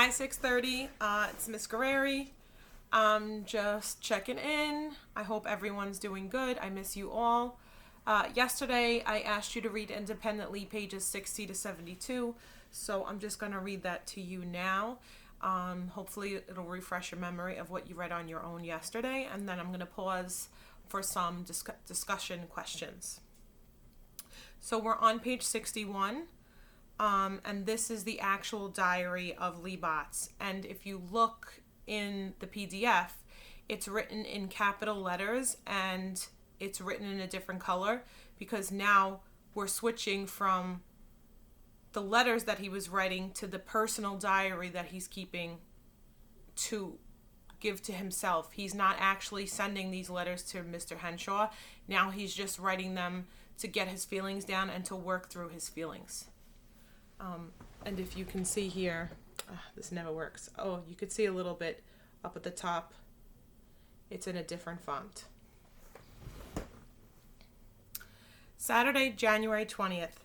Hi, 6:30. It's Miss Guerreri. I'm just checking in. I hope everyone's doing good. I miss you all. Yesterday, I asked you to read independently pages 60 to 72, so I'm just going to read that to you now. Hopefully, it'll refresh your memory of what you read on your own yesterday, and then I'm going to pause for some discussion questions. So we're on page 61. And this is the actual diary of Lee Botts. And if you look in the PDF, it's written in capital letters and it's written in a different color because now we're switching from the letters that he was writing to the personal diary that he's keeping to give to himself. He's not actually sending these letters to Mr. Henshaw. Now he's just writing them to get his feelings down and to work through his feelings. And if you can see here, this never works. Oh, you could see a little bit up at the top. It's in a different font. Saturday, January 20th.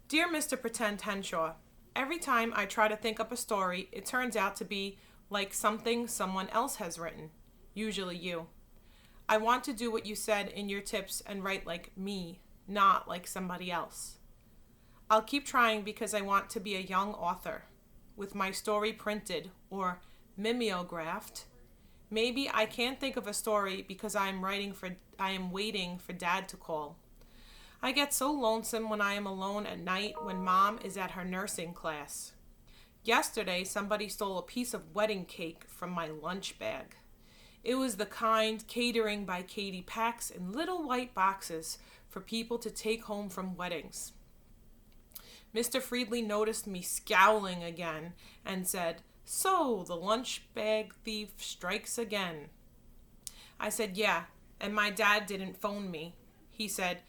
Dear Mr. Pretend Henshaw, every time I try to think up a story, it turns out to be like something someone else has written, usually you. I want to do what you said in your tips and write like me, not like somebody else. I'll keep trying because I want to be a young author, with my story printed or mimeographed. Maybe I can't think of a story because I am waiting for Dad to call. I get so lonesome when I am alone at night when Mom is at her nursing class. Yesterday, somebody stole a piece of wedding cake from my lunch bag. It was the kind catering by Katie packs in little white boxes for people to take home from weddings. Mr. Friedley noticed me scowling again and said, "So, the lunch bag thief strikes again." I said, "Yeah, and my dad didn't phone me." He said,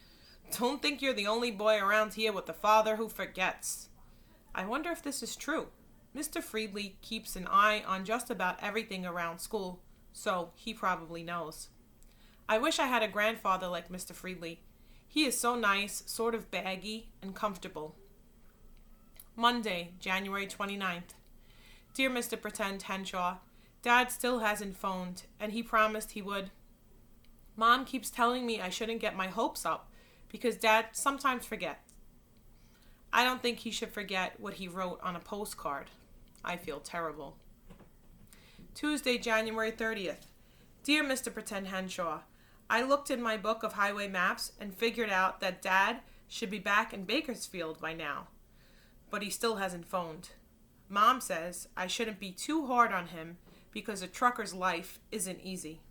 "Don't think you're the only boy around here with a father who forgets." I wonder if this is true. Mr. Friedley keeps an eye on just about everything around school, so he probably knows. I wish I had a grandfather like Mr. Friedley. He is so nice, sort of baggy, and comfortable. Monday, January 29th. Dear Mr. Pretend Henshaw, Dad still hasn't phoned, and he promised he would. Mom keeps telling me I shouldn't get my hopes up, because Dad sometimes forgets. I don't think he should forget what he wrote on a postcard. I feel terrible. Tuesday, January 30th. Dear Mr. Pretend Henshaw, I looked in my book of highway maps and figured out that Dad should be back in Bakersfield by now. But he still hasn't phoned. Mom says I shouldn't be too hard on him because a trucker's life isn't easy.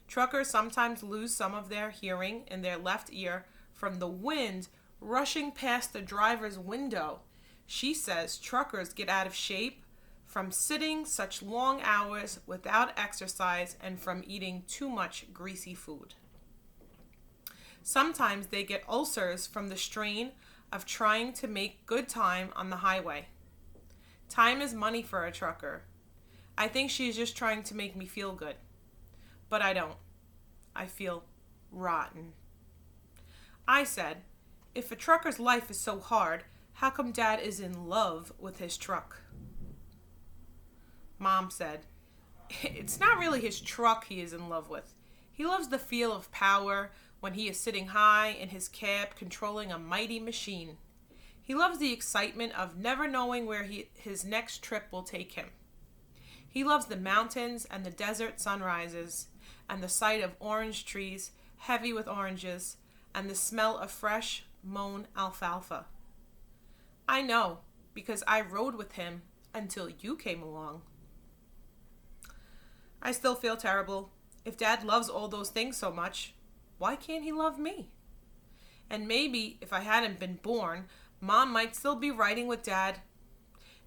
Truckers sometimes lose some of their hearing in their left ear from the wind rushing past the driver's window. She says truckers get out of shape from sitting such long hours without exercise and from eating too much greasy food. Sometimes they get ulcers from the strain of trying to make good time on the highway. Time is money for a trucker. I think she's just trying to make me feel good. But I don't. I feel rotten. I said, if a trucker's life is so hard, how come Dad is in love with his truck? Mom said, it's not really his truck he is in love with. He loves the feel of power when he is sitting high in his cab controlling a mighty machine. He loves the excitement of never knowing where his next trip will take him. He loves the mountains and the desert sunrises and the sight of orange trees heavy with oranges and the smell of fresh mown alfalfa. I know because I rode with him until you came along. I still feel terrible. If Dad loves all those things so much, why can't he love me? And maybe if I hadn't been born, Mom might still be writing with Dad.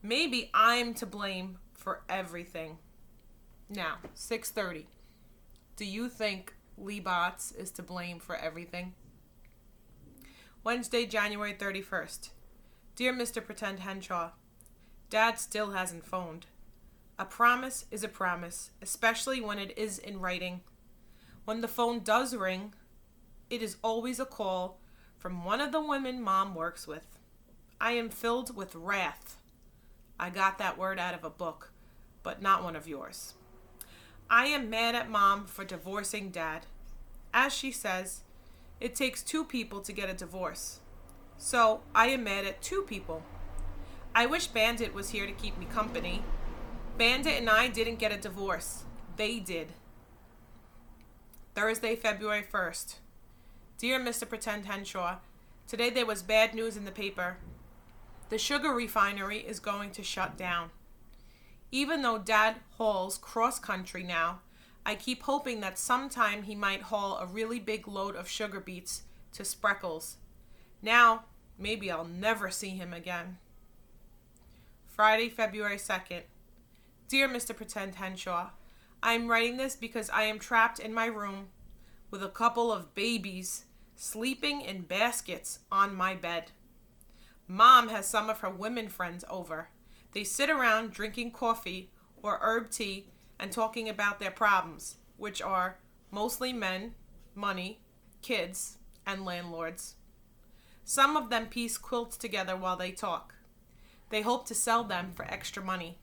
Maybe I'm to blame for everything. Now, 6:30. Do you think Lee Botts is to blame for everything? Wednesday, January 31st. Dear Mr. Pretend Henshaw, Dad still hasn't phoned. A promise is a promise, especially when it is in writing. When the phone does ring, it is always a call from one of the women Mom works with. I am filled with wrath. I got that word out of a book, but not one of yours. I am mad at Mom for divorcing Dad. As she says, it takes two people to get a divorce. So I am mad at two people. I wish Bandit was here to keep me company. Bandit and I didn't get a divorce. They did. Thursday, February 1st. Dear Mr. Pretend Henshaw, today there was bad news in the paper. The sugar refinery is going to shut down. Even though Dad hauls cross-country now, I keep hoping that sometime he might haul a really big load of sugar beets to Spreckles. Now, maybe I'll never see him again. Friday, February 2nd. Dear Mr. Pretend Henshaw, I am writing this because I am trapped in my room with a couple of babies sleeping in baskets on my bed. Mom has some of her women friends over. They sit around drinking coffee or herb tea and talking about their problems, which are mostly men, money, kids, and landlords. Some of them piece quilts together while they talk. They hope to sell them for extra money.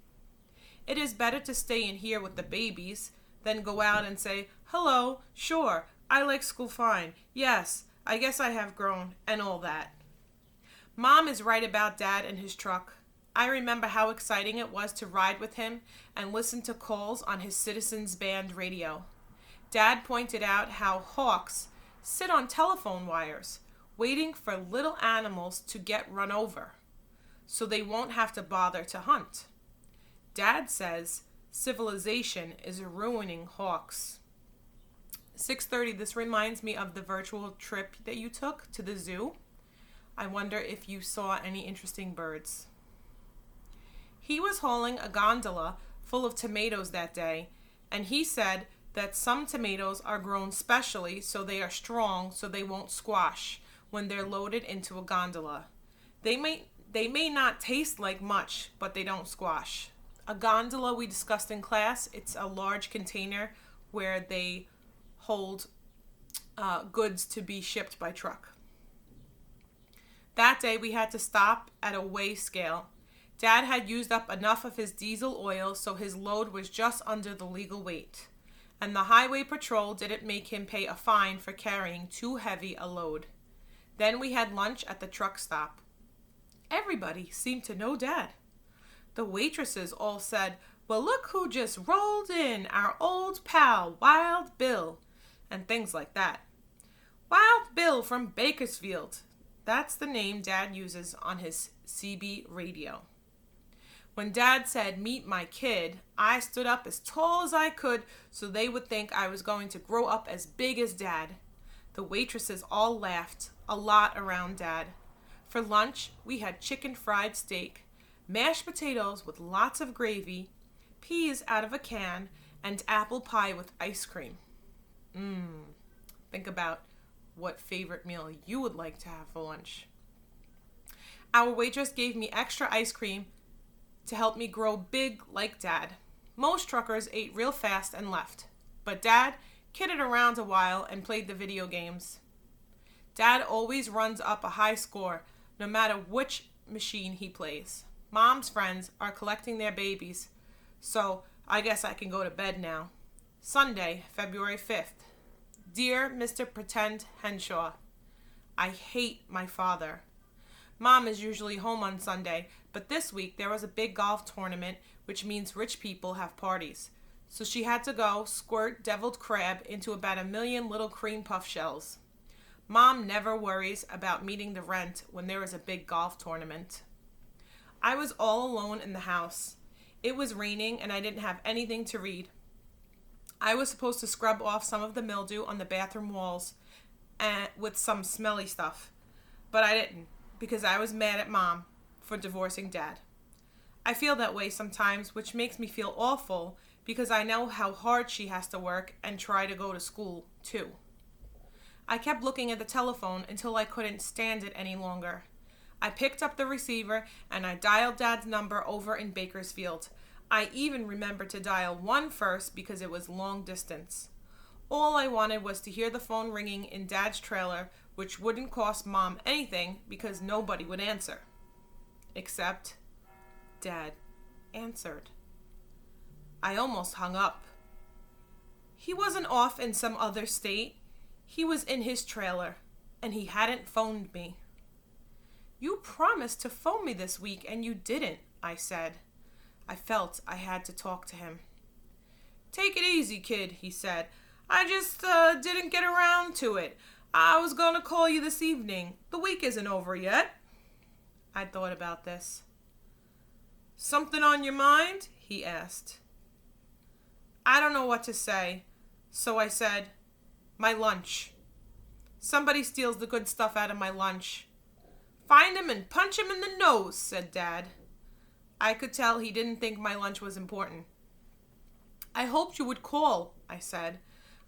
It is better to stay in here with the babies than go out and say, hello, sure, I like school fine, yes, I guess I have grown, and all that. Mom is right about Dad and his truck. I remember how exciting it was to ride with him and listen to calls on his Citizens Band radio. Dad pointed out how hawks sit on telephone wires, waiting for little animals to get run over, so they won't have to bother to hunt. Dad says civilization is ruining hawks. 6:30, this reminds me of the virtual trip that you took to the zoo. I wonder if you saw any interesting birds. He was hauling a gondola full of tomatoes that day, and he said that some tomatoes are grown specially so they are strong so they won't squash when they're loaded into a gondola. They may not taste like much, but they don't squash. A gondola we discussed in class, it's a large container where they hold goods to be shipped by truck. That day we had to stop at a weigh scale. Dad had used up enough of his diesel oil, so his load was just under the legal weight. And the highway patrol didn't make him pay a fine for carrying too heavy a load. Then we had lunch at the truck stop. Everybody seemed to know Dad. The waitresses all said, well, look who just rolled in, our old pal, Wild Bill, and things like that. Wild Bill from Bakersfield. That's the name Dad uses on his CB radio. When Dad said, meet my kid, I stood up as tall as I could so they would think I was going to grow up as big as Dad. The waitresses all laughed, a lot around Dad. For lunch, we had chicken fried steak, mashed potatoes with lots of gravy, peas out of a can, and apple pie with ice cream. Think about what favorite meal you would like to have for lunch. Our waitress gave me extra ice cream to help me grow big like Dad. Most truckers ate real fast and left, but Dad kidded around a while and played the video games. Dad always runs up a high score, no matter which machine he plays. Mom's friends are collecting their babies, so I guess I can go to bed now. Sunday, February 5th. Dear Mr. Pretend Henshaw, I hate my father. Mom is usually home on Sunday, but this week there was a big golf tournament, which means rich people have parties. So she had to go squirt deviled crab into about 1 million little cream puff shells. Mom never worries about meeting the rent when there is a big golf tournament. I was all alone in the house. It was raining and I didn't have anything to read. I was supposed to scrub off some of the mildew on the bathroom walls with some smelly stuff, but I didn't because I was mad at Mom for divorcing Dad. I feel that way sometimes, which makes me feel awful because I know how hard she has to work and try to go to school, too. I kept looking at the telephone until I couldn't stand it any longer. I picked up the receiver and I dialed Dad's number over in Bakersfield. I even remembered to dial 1 first because it was long distance. All I wanted was to hear the phone ringing in Dad's trailer, which wouldn't cost Mom anything because nobody would answer. Except Dad. answered. I almost hung up. He wasn't off in some other state. He was in his trailer, and he hadn't phoned me. You promised to phone me this week, and you didn't, I said. I felt I had to talk to him. Take it easy, kid, he said. I just didn't get around to it. I was going to call you this evening. The week isn't over yet. I thought about this. Something on your mind? He asked. I don't know what to say, so I said, my lunch. Somebody steals the good stuff out of my lunch. Find him and punch him in the nose, said Dad. I could tell he didn't think my lunch was important. I hoped you would call, I said.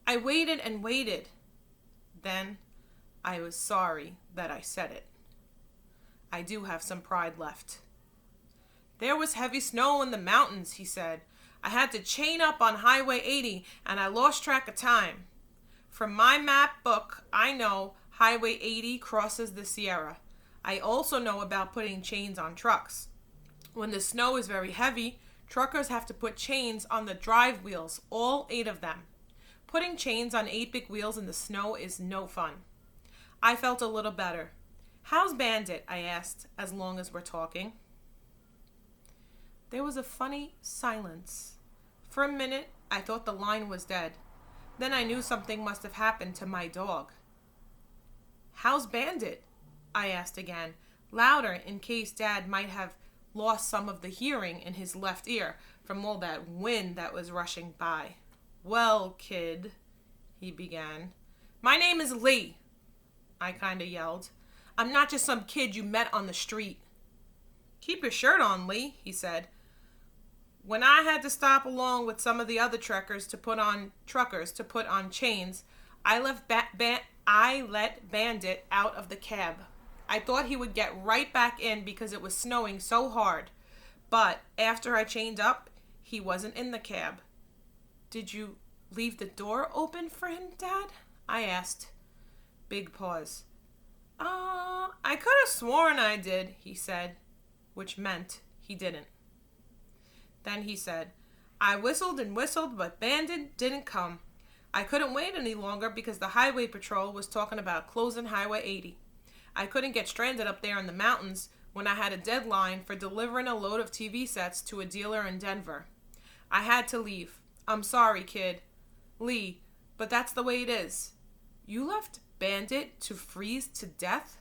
I waited and waited. Then I was sorry that I said it. I do have some pride left. There was heavy snow in the mountains, he said. I had to chain up on Highway 80 and I lost track of time. From my map book, I know Highway 80 crosses the Sierra. I also know about putting chains on trucks. When the snow is very heavy, truckers have to put chains on the drive wheels, all 8 of them. Putting chains on 8 big wheels in the snow is no fun. I felt a little better. How's Bandit? I asked, as long as we're talking. There was a funny silence. For a minute, I thought the line was dead. Then I knew something must have happened to my dog. How's Bandit? I asked again, louder in case Dad might have lost some of the hearing in his left ear from all that wind that was rushing by. Well, kid, he began. My name is Lee, I kind of yelled. I'm not just some kid you met on the street. Keep your shirt on, Lee, he said. When I had to stop along with some of the other truckers to put on chains, I let Bandit out of the cab. I thought he would get right back in because it was snowing so hard. But after I chained up, he wasn't in the cab. Did you leave the door open for him, Dad? I asked. Big pause. I could have sworn I did, he said, which meant he didn't. Then he said, I whistled and whistled, but Bandit didn't come. I couldn't wait any longer because the highway patrol was talking about closing Highway 80. I couldn't get stranded up there in the mountains when I had a deadline for delivering a load of TV sets to a dealer in Denver. I had to leave. I'm sorry, kid. Lee, but that's the way it is. You left Bandit to freeze to death?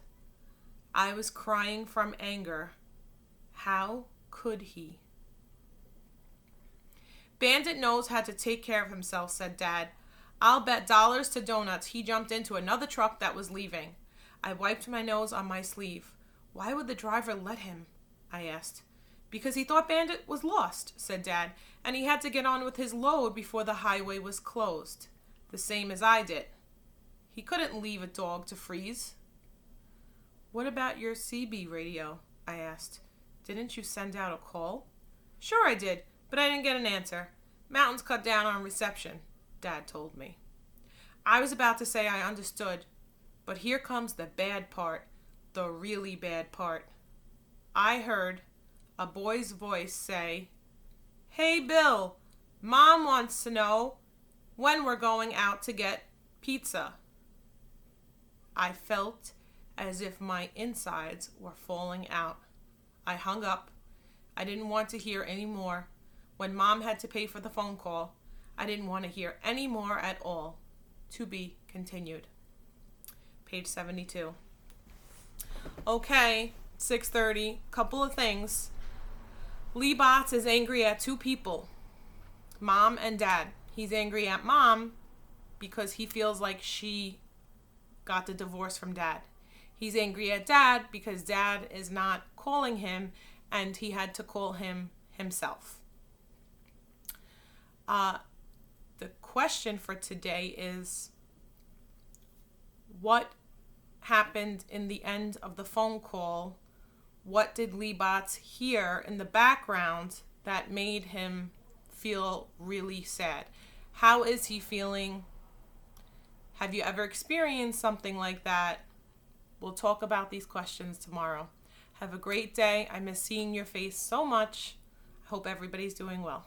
I was crying from anger. How could he? Bandit knows how to take care of himself, said Dad. I'll bet dollars to donuts he jumped into another truck that was leaving. I wiped my nose on my sleeve. Why would the driver let him? I asked. Because he thought Bandit was lost, said Dad, and he had to get on with his load before the highway was closed. The same as I did. He couldn't leave a dog to freeze. What about your CB radio? I asked. Didn't you send out a call? Sure I did, but I didn't get an answer. Mountains cut down on reception, Dad told me. I was about to say I understood, but here comes the bad part, the really bad part. I heard a boy's voice say, Hey, Bill, Mom wants to know when we're going out to get pizza. I felt as if my insides were falling out. I hung up. I didn't want to hear any more. When Mom had to pay for the phone call, I didn't want to hear any more at all. To be continued. Page 72. Okay, 6:30. Couple of things. Lee Botts is angry at 2 people. Mom and Dad. He's angry at Mom because he feels like she got the divorce from Dad. He's angry at Dad because Dad is not calling him and he had to call him himself. The question for today is, what happened in the end of the phone call? What did Lee Botts hear in the background that made him feel really sad? How is he feeling? Have you ever experienced something like that? We'll talk about these questions tomorrow. Have a great day. I miss seeing your face so much. Hope everybody's doing well.